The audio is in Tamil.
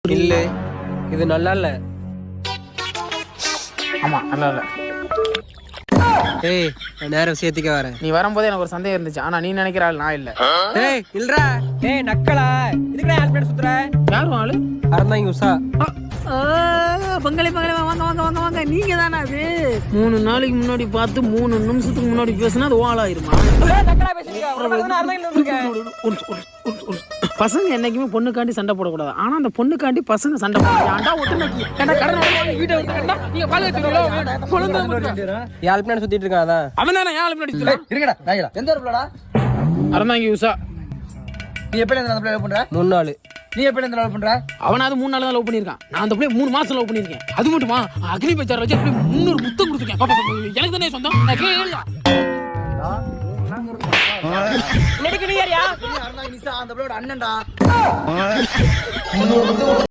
இல்ல இது நல்லா இல்ல. ஆமா நல்லா இல்ல. ஏய் நான் நேரம் விஷயத்துக்கே வரேன். நீ வரும்போது எனக்கு ஒரு சந்தேகம் இருந்துச்சு. ஆனா நீ நினைக்கிற ஆள் நான் இல்ல. ஏய் இல்லடா. ஏய் நக்கலா இதுக்குடா ஹெல்ப் பண்ண சுத்துற? யாரும் ஆளு? அறந்தாங்க உஷா. பங்களே பங்களே வாங்க வாங்க வாங்க வாங்க. நீங்க தானே அது 3 நாளைக்கு முன்னாடி பார்த்து 3 நிமிஷத்துக்கு முன்னாடி பேசினா அது ஓலாயிருமா? நக்கலா பேசுறீங்க. அறந்தாங்க இருக்கேன். பசங்க என்னைக்குமே பொண்ணுக்காண்டி சண்டை போடக்கூடாது. ஆனா அந்த பொண்ணுக்காண்டி பசங்க சண்டை போடுறாங்க. ஹெல்ப் பண்ண சுத்திட்டு இருக்கான் அதான். அவன் தானே யாழ் முன்னாடி இருக்கடா நாயலா எந்த ஒரு பிள்ளடா அறந்தாங்க உஷா. நீ எப்பல இந்த பிள்ளை லவ் பண்ற 3 நாள் நீ எப்பல இந்த லவ் பண்ற அவனாவது 3 நாள் தான் லவ் பண்ணிருக்கான். நான் அந்த பிள்ளை 3 மாசம் லவ் பண்ணிருக்கேன். அது மட்டுமா அக்னி பச்சார வச்சு அப்படியே 300 முத்தம் கொடுத்துருக்கேன். எனக்கு தானே சொந்தம். நான் கேளுடா. நடிக்கிறீங்க யார்? அந்த பிள்ளையோட அண்ணன்டா